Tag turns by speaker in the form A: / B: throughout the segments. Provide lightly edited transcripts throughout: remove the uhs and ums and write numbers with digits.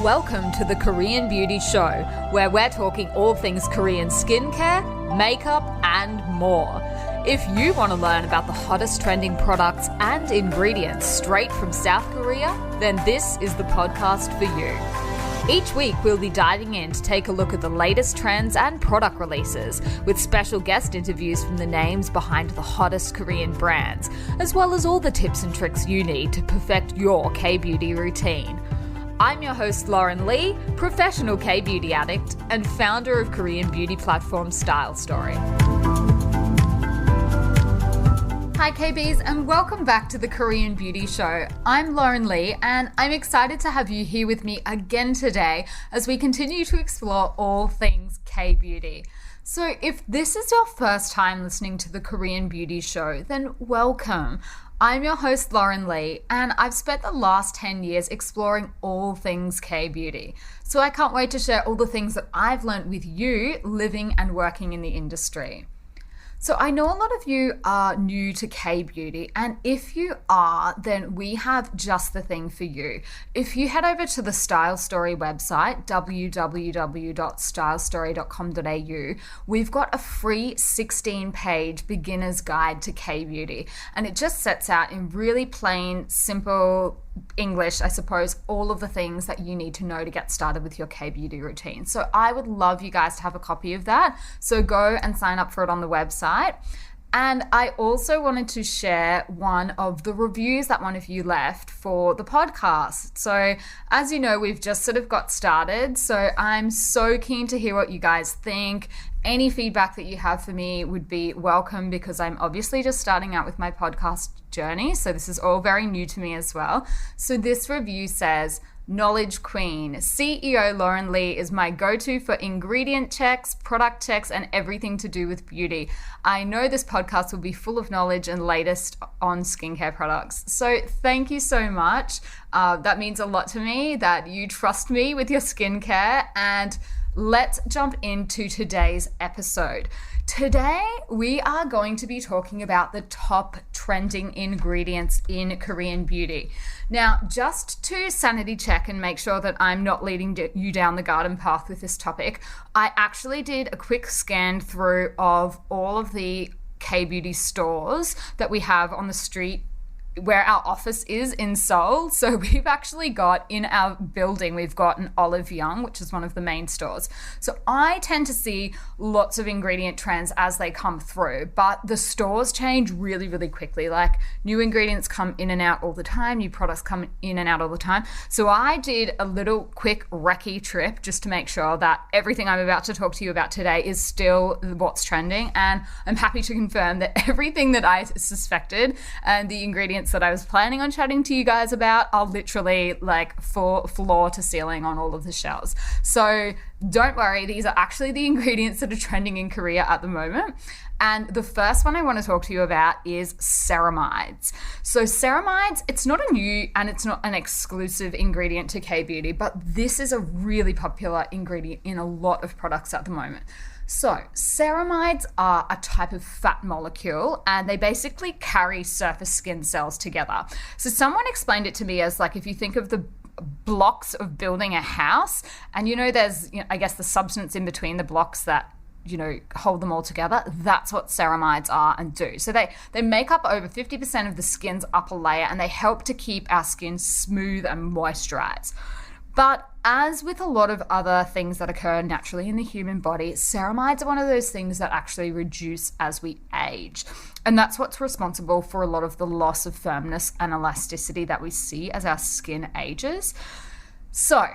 A: Welcome to the Korean Beauty Show, where we're talking all things Korean skincare, makeup, and more. If you want to learn about the hottest trending products and ingredients straight from South Korea, then this is the podcast for you. Each week, we'll be diving in to take a look at the latest trends and product releases, with special guest interviews from the names behind the hottest Korean brands, as well as all the tips and tricks you need to perfect your K-beauty routine. I'm your host, Lauren Lee, professional K-beauty addict and founder of Korean beauty platform Style Story. Hi KBs, and welcome back to the Korean Beauty Show. I'm Lauren Lee, and I'm excited to have you here with me again today as we continue to explore all things K-beauty. So if this is your first time listening to the Korean Beauty Show, then welcome. I'm your host, Lauren Lee, and I've spent the last 10 years exploring all things K-beauty. So I can't wait to share all the things that I've learned with you living and working in the industry. So I know a lot of you are new to K-beauty, and if you are, then we have just the thing for you. If you head over to the Style Story website, www.stylestory.com.au, we've got a free 16-page beginner's guide to K-beauty, and it just sets out in really plain, simple English, I suppose, all of the things that you need to know to get started with your K-beauty routine. So I would love you guys to have a copy of that. So go and sign up for it on the website. And I also wanted to share one of the reviews that one of you left for the podcast. So as you know, we've just sort of got started. So I'm so keen to hear what you guys think. Any feedback that you have for me would be welcome, because I'm obviously just starting out with my podcast journey. So this is all very new to me as well. So this review says, "Knowledge Queen, CEO Lauren Lee is my go-to for ingredient checks, product checks, and everything to do with beauty. I know this podcast will be full of knowledge and latest on skincare products." So thank you so much. That means a lot to me that you trust me with your skincare, and let's jump into today's episode. Today, we are going to be talking about the top trending ingredients in Korean beauty. Now, just to sanity check and make sure that I'm not leading you down the garden path with this topic, I actually did a quick scan through of all of the K-beauty stores that we have on the street where our office is in Seoul. So we've actually got in our building, we've got an Olive Young, which is one of the main stores. So I tend to see lots of ingredient trends as they come through, but the stores change really, really quickly. Like new ingredients come in and out all the time, new products come in and out all the time. So I did a little quick recce trip just to make sure that everything I'm about to talk to you about today is still what's trending. And I'm happy to confirm that everything that I suspected and the ingredients that I was planning on chatting to you guys about are literally like floor to ceiling on all of the shelves. So don't worry, these are actually the ingredients that are trending in Korea at the moment. And the first one I want to talk to you about is ceramides. So ceramides, it's not a new and it's not an exclusive ingredient to K-beauty, but this is a really popular ingredient in a lot of products at the moment. So ceramides are a type of fat molecule, and they basically carry surface skin cells together. So someone explained it to me as like, if you think of the blocks of building a house, and there's, I guess, the substance in between the blocks that hold them all together. That's what ceramides are and do. So they make up over 50% of the skin's upper layer, and they help to keep our skin smooth and moisturized. But as with a lot of other things that occur naturally in the human body, ceramides are one of those things that actually reduce as we age. And that's what's responsible for a lot of the loss of firmness and elasticity that we see as our skin ages. So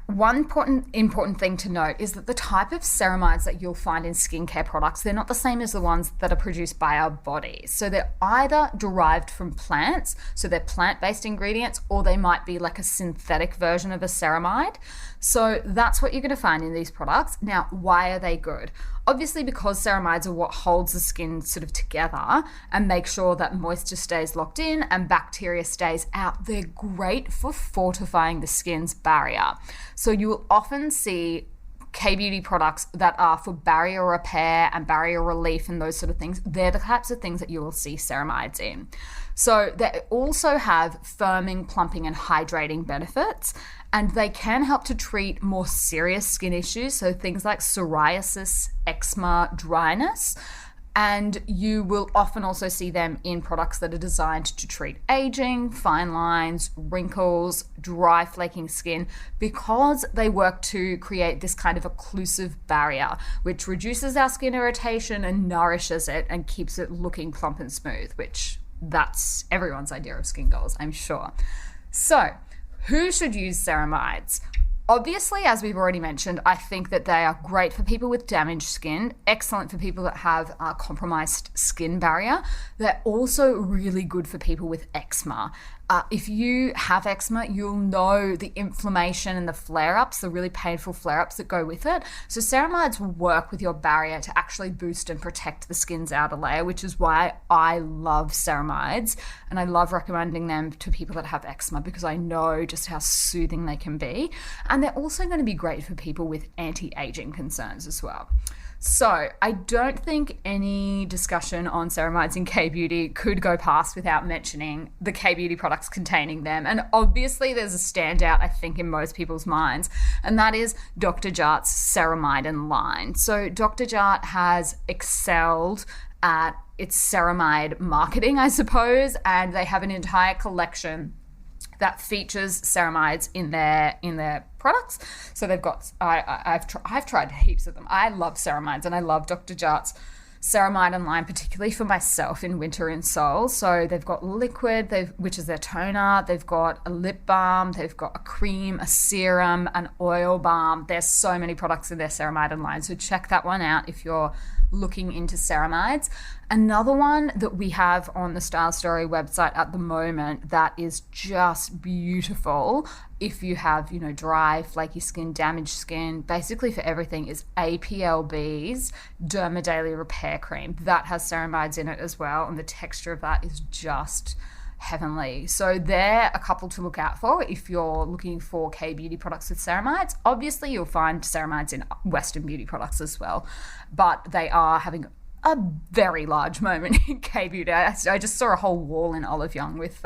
A: one important thing to note is that the type of ceramides that you'll find in skincare products, they're not the same as the ones that are produced by our body. So they're either derived from plants, so they're plant-based ingredients, or they might be like a synthetic version of a ceramide. So that's what you're going to find in these products. Now, why are they good? Obviously, because ceramides are what holds the skin sort of together and make sure that moisture stays locked in and bacteria stays out. They're great for fortifying the skin's barrier. So you will often see K-beauty products that are for barrier repair and barrier relief and those sort of things, they're the types of things that you will see ceramides in. So they also have firming, plumping, and hydrating benefits, and they can help to treat more serious skin issues, so things like psoriasis, eczema, dryness. And you will often also see them in products that are designed to treat aging, fine lines, wrinkles, dry, flaking skin, because they work to create this kind of occlusive barrier, which reduces our skin irritation and nourishes it and keeps it looking plump and smooth, which that's everyone's idea of skin goals, I'm sure. So, who should use ceramides? Obviously, as we've already mentioned, I think that they are great for people with damaged skin, excellent for people that have a compromised skin barrier. They're also really good for people with eczema. If you have eczema, you'll know the inflammation and the flare-ups, the really painful flare-ups that go with it. So ceramides will work with your barrier to actually boost and protect the skin's outer layer, which is why I love ceramides, and I love recommending them to people that have eczema because I know just how soothing they can be. And they're also going to be great for people with anti-aging concerns as well. So I don't think any discussion on ceramides in K-beauty could go past without mentioning the K-beauty products containing them. And obviously there's a standout, I think, in most people's minds, and that is Dr. Jart's ceramide line. So Dr. Jart has excelled at its ceramide marketing, I suppose, and they have an entire collection that features ceramides in their products. So they've got, I've tried heaps of them. I love ceramides, and I love Dr. Jart's ceramide line, particularly for myself in winter in Seoul. So they've got liquid, which is their toner. They've got a lip balm. They've got a cream, a serum, an oil balm. There's so many products in their ceramide line. So check that one out if you're looking into ceramides. Another one that we have on the Style Story website at the moment that is just beautiful if you have, dry, flaky skin, damaged skin, basically for everything, is APLB's Derma Daily Repair Cream. That has ceramides in it as well, and the texture of that is just heavenly. So they're a couple to look out for if you're looking for K-beauty products with ceramides. Obviously, you'll find ceramides in Western beauty products as well, but they are having a very large moment in K-beauty. I just saw a whole wall in Olive Young with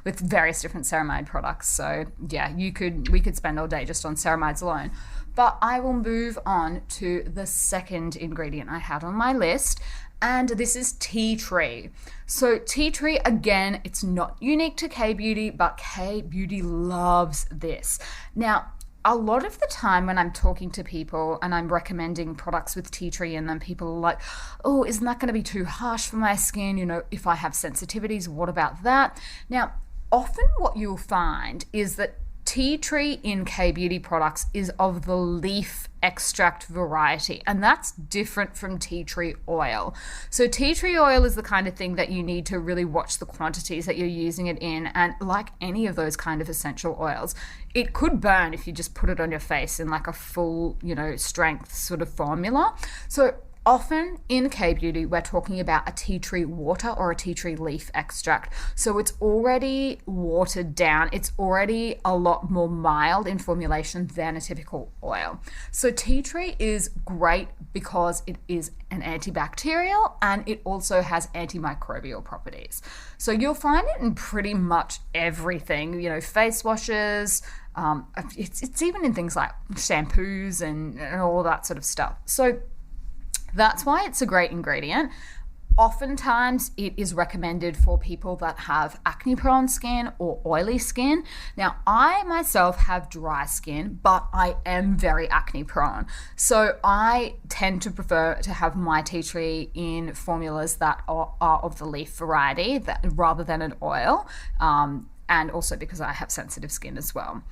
A: various different ceramide products. So yeah, we could spend all day just on ceramides alone. But I will move on to the second ingredient I had on my list, and this is tea tree. So tea tree, again, it's not unique to K-beauty, but K-beauty loves this. Now, a lot of the time when I'm talking to people and I'm recommending products with tea tree in them, people are like, oh, isn't that going to be too harsh for my skin? If I have sensitivities, what about that? Now, often what you'll find is that tea tree in K-beauty products is of the leaf extract variety, and that's different from tea tree oil. So tea tree oil is the kind of thing that you need to really watch the quantities that you're using it in, and like any of those kind of essential oils, it could burn if you just put it on your face in like a full, strength sort of formula. So often in K-beauty, we're talking about a tea tree water or a tea tree leaf extract. So it's already watered down. It's already a lot more mild in formulation than a typical oil. So tea tree is great because it is an antibacterial and it also has antimicrobial properties. So you'll find it in pretty much everything, face washes, it's even in things like shampoos and all that sort of stuff. So that's why it's a great ingredient. Oftentimes it is recommended for people that have acne-prone skin or oily skin. Now, I myself have dry skin, but I am very acne-prone. So I tend to prefer to have my tea tree in formulas that are of the leaf variety rather than an oil, and also because I have sensitive skin as well.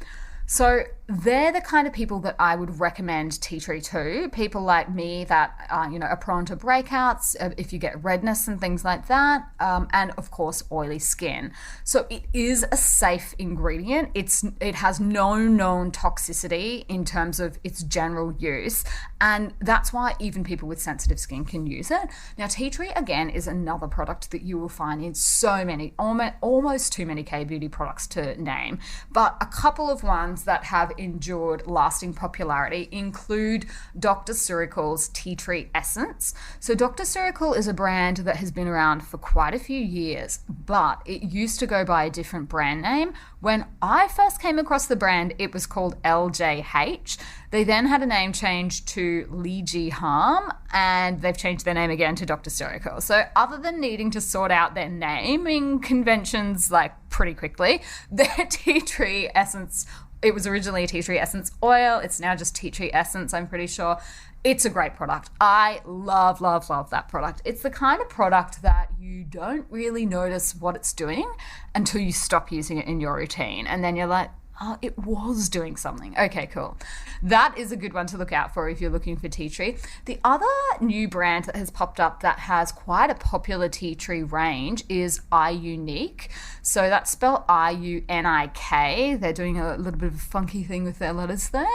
A: So they're the kind of people that I would recommend tea tree to. People like me that are prone to breakouts, if you get redness and things like that, and of course oily skin. So it is a safe ingredient. It has no known toxicity in terms of its general use, and that's why even people with sensitive skin can use it. Now, tea tree again is another product that you will find in so many, almost too many K-beauty products to name, but a couple of ones ones that have endured lasting popularity include Dr. Surical's Tea Tree Essence. So Dr. Surical is a brand that has been around for quite a few years, but it used to go by a different brand name. When I first came across the brand, it was called LJH. They then had a name change to Lee Ji Harm, and they've changed their name again to Dr. Surical. So other than needing to sort out their naming conventions like pretty quickly, their tea tree essence, it was originally a tea tree essence oil. It's now just tea tree essence, I'm pretty sure. It's a great product. I love, love, love that product. It's the kind of product that you don't really notice what it's doing until you stop using it in your routine. And then you're like, oh, it was doing something. Okay, cool. That is a good one to look out for if you're looking for tea tree. The other new brand that has popped up that has quite a popular tea tree range is iUnique. So that's spelled IUNIK. They're doing a little bit of a funky thing with their letters there,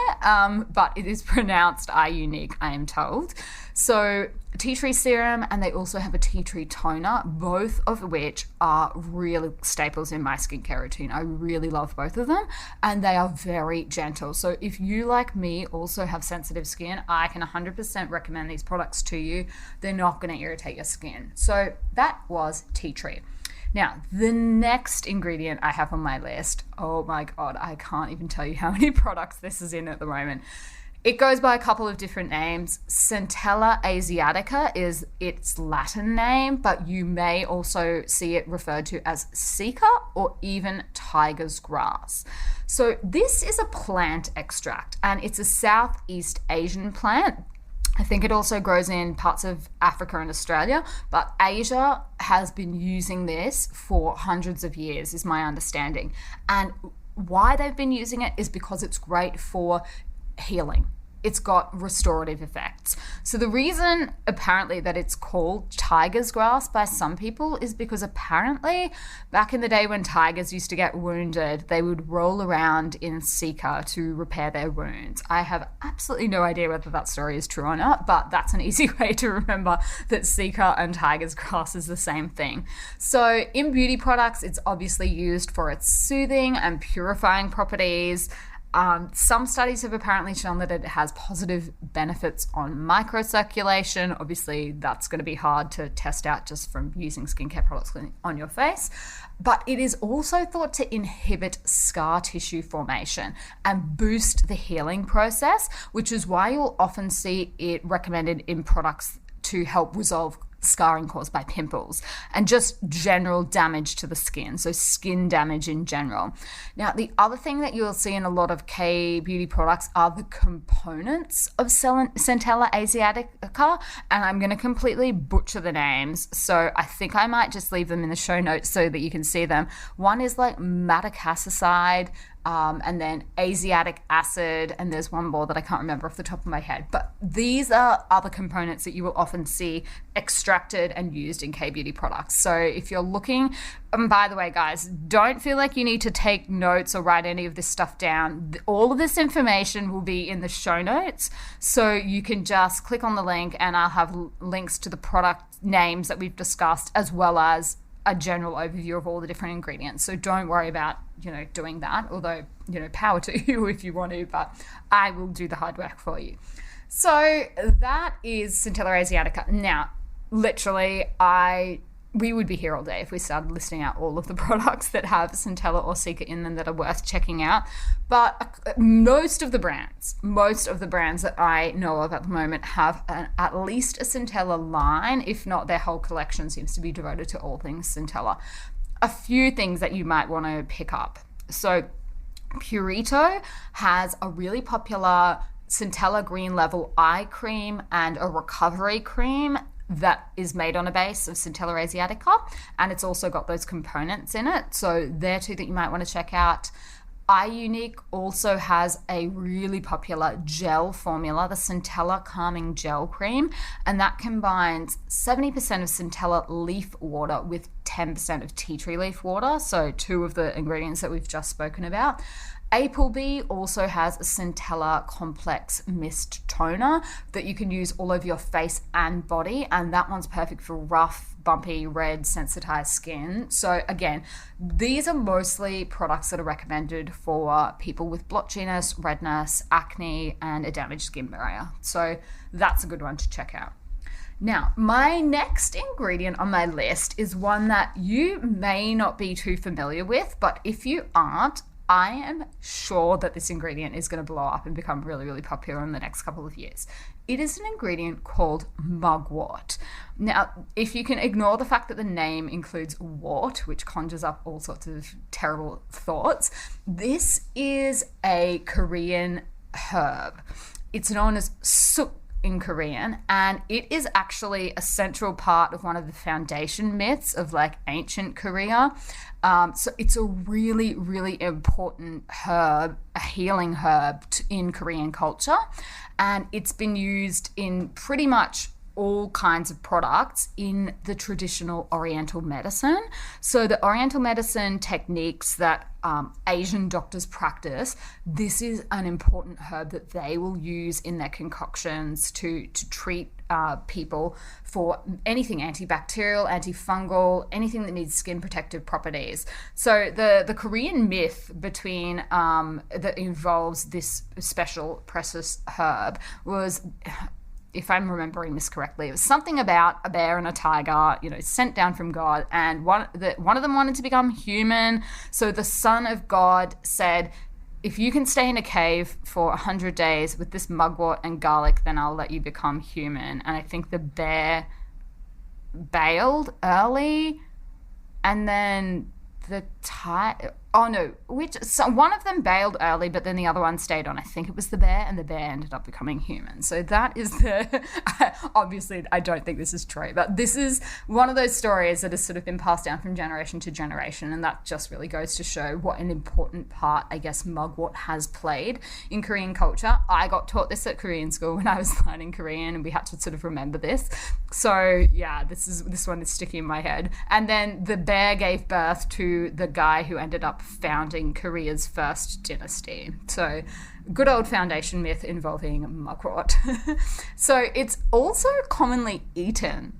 A: but it is pronounced iUnique, I am told. So tea tree serum, and they also have a tea tree toner, both of which are really staples in my skincare routine. I really love both of them, and they are very gentle. So if you, like me, also have sensitive skin, I can 100% recommend these products to you. They're not going to irritate your skin. So that was tea tree. Now, the next ingredient I have on my list, oh my God, I can't even tell you how many products this is in at the moment. It goes by a couple of different names. Centella asiatica is its Latin name, but you may also see it referred to as Sika or even tiger's grass. So this is a plant extract, and it's a Southeast Asian plant. I think it also grows in parts of Africa and Australia, but Asia has been using this for hundreds of years, is my understanding. And why they've been using it is because it's great for healing. It's got restorative effects. So the reason apparently that it's called tiger's grass by some people is because apparently back in the day when tigers used to get wounded, they would roll around in Sika to repair their wounds. I have absolutely no idea whether that story is true or not, but that's an easy way to remember that Sika and tiger's grass is the same thing. So in beauty products, it's obviously used for its soothing and purifying properties. Some studies have apparently shown that it has positive benefits on microcirculation. Obviously, that's going to be hard to test out just from using skincare products on your face. But it is also thought to inhibit scar tissue formation and boost the healing process, which is why you'll often see it recommended in products to help resolve scarring caused by pimples and just general damage to the skin, so skin damage in general. Now, the other thing that you'll see in a lot of K-beauty products are the components of Centella asiatica, and I'm going to completely butcher the names, so I think I might just leave them in the show notes so that you can see them. One is like madecassoside, and then Asiatic acid, and there's one more that I can't remember off the top of my head. But these are other components that you will often see extracted and used in K-beauty products. So if you're looking, by the way, guys, don't feel like you need to take notes or write any of this stuff down. All of this information will be in the show notes. So you can just click on the link and I'll have links to the product names that we've discussed, as well as a general overview of all the different ingredients. So don't worry about, doing that, although, power to you if you want to, but I will do the hard work for you. So that is Centella asiatica. Now, literally, we would be here all day if we started listing out all of the products that have Centella or Sika in them that are worth checking out. But most of the brands that I know of at the moment have at least a Centella line, if not their whole collection seems to be devoted to all things Centella. A few things that you might want to pick up. So Purito has a really popular Centella Green Level Eye Cream and a recovery cream that is made on a base of Centella asiatica, and it's also got those components in it. So they're two that you might want to check out. iUnique also has a really popular gel formula, the Centella Calming Gel Cream, and that combines 70% of Centella leaf water with 10% of tea tree leaf water, so 2 of the ingredients that we've just spoken about. Applebee also has a centella complex mist toner that you can use all over your face and body, and that one's perfect for rough, bumpy, red, sensitized skin. So again, these are mostly products that are recommended for people with blotchiness, redness, acne, and a damaged skin barrier. So that's a good one to check out. Now, my next ingredient on my list is one that you may not be too familiar with, but if you aren't, I am sure that this ingredient is going to blow up and become really, really popular in the next couple of years. It is an ingredient called mugwort. Now, if you can ignore the fact that the name includes wort, which conjures up all sorts of terrible thoughts, this is a Korean herb. It's known as suk in Korean, and it is actually a central part of one of the foundation myths of like ancient Korea. So it's a really, really important herb, a healing herb in Korean culture, and it's been used in pretty much all kinds of products in the traditional Oriental medicine. So the Oriental medicine techniques that Asian doctors practice, this is an important herb that they will use in their concoctions to treat people for anything antibacterial, antifungal, anything that needs skin protective properties. So the Korean myth between that involves this special precious herb was, if I'm remembering this correctly, it was something about a bear and a tiger, sent down from God, and one of them wanted to become human. So the son of God said, if you can stay in a cave for 100 days with this mugwort and garlic, then I'll let you become human. And I think the bear bailed early, and then the tiger... Oh, no. One of them bailed early, but then the other one stayed on. I think it was the bear, and the bear ended up becoming human. So that is the... Obviously, I don't think this is true, but this is one of those stories that has sort of been passed down from generation to generation, and that just really goes to show what an important part, I guess, mugwort has played in Korean culture. I got taught this at Korean school when I was learning Korean, and we had to sort of remember this. So, yeah, this one is sticking in my head. And then the bear gave birth to the guy who ended up founding Korea's first dynasty. So good old foundation myth involving mugwort. So it's also commonly eaten.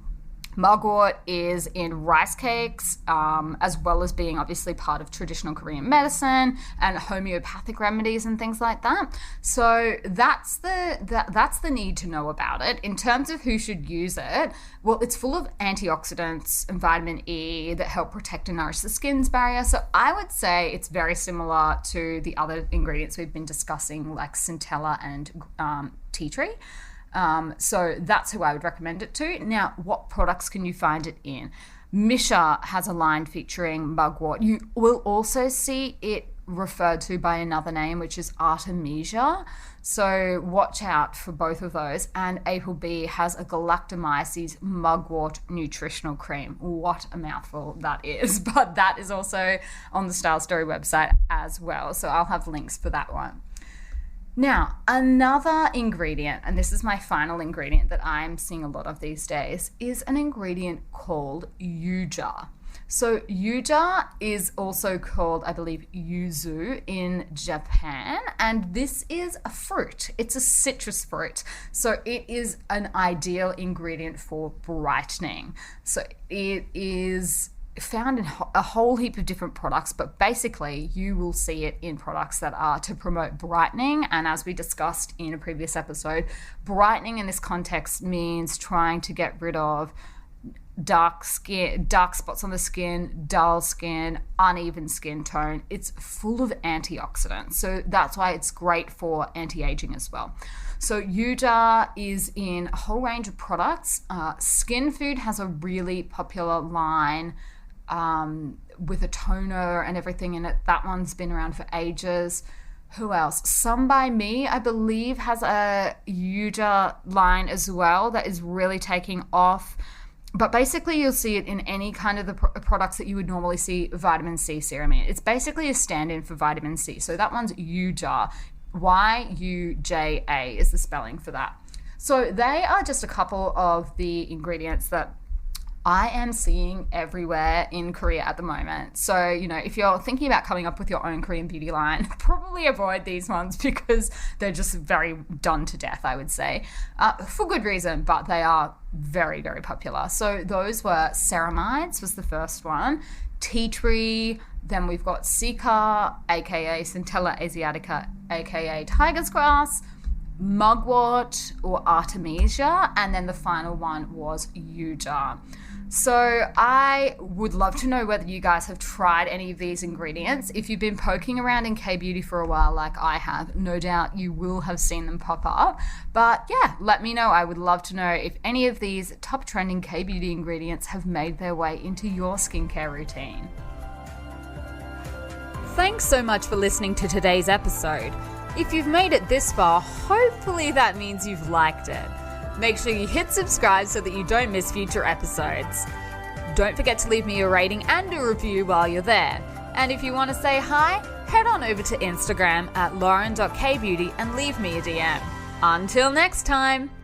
A: Mugwort is in rice cakes, as well as being obviously part of traditional Korean medicine and homeopathic remedies and things like that. So that's the need to know about it. In terms of who should use it, well, it's full of antioxidants and vitamin E that help protect and nourish the skin's barrier. So I would say it's very similar to the other ingredients we've been discussing, like centella and tea tree. So that's who I would recommend it to. Now, what products can you find it in? Misha has a line featuring mugwort. You will also see it referred to by another name, which is Artemisia. So watch out for both of those. And Applebee has a galactomyces mugwort nutritional cream. What a mouthful that is. But that is also on the Style Story website as well. So I'll have links for that one. Now, another ingredient, and this is my final ingredient that I'm seeing a lot of these days, is an ingredient called yuja. So yuja is also called, I believe, yuzu in Japan, and this is a fruit. It's a citrus fruit. So it is an ideal ingredient for brightening. So it is found in a whole heap of different products, but basically you will see it in products that are to promote brightening. And as we discussed in a previous episode, brightening in this context means trying to get rid of dark spots on the skin, dull skin, uneven skin tone. It's full of antioxidants, so that's why it's great for anti-aging as well. So yuja is in a whole range of products. Skin Food has a really popular line with a toner and everything in it. That one's been around for ages. Who else? Some By Me, I believe, has a yuja line as well that is really taking off. But basically you'll see it in any kind of the products that you would normally see vitamin C serum in. It's basically a stand-in for vitamin C. So that one's yuja. Y-U-J-A is the spelling for that. So they are just a couple of the ingredients that I am seeing everywhere in Korea at the moment. So, if you're thinking about coming up with your own Korean beauty line, probably avoid these ones because they're just very done to death, I would say, for good reason, but they are very, very popular. So those were Ceramides was the first one, Tea Tree, then we've got Sika, aka Centella asiatica, aka Tiger's Grass, Mugwort or Artemisia, and then the final one was Yuja. So I would love to know whether you guys have tried any of these ingredients. If you've been poking around in K-beauty for a while like I have, no doubt you will have seen them pop up. But yeah, let me know. I would love to know if any of these top trending K-beauty ingredients have made their way into your skincare routine. Thanks so much for listening to today's episode. If you've made it this far, hopefully that means you've liked it. Make sure you hit subscribe so that you don't miss future episodes. Don't forget to leave me a rating and a review while you're there. And if you want to say hi, head on over to Instagram at lauren.kbeauty and leave me a DM. Until next time!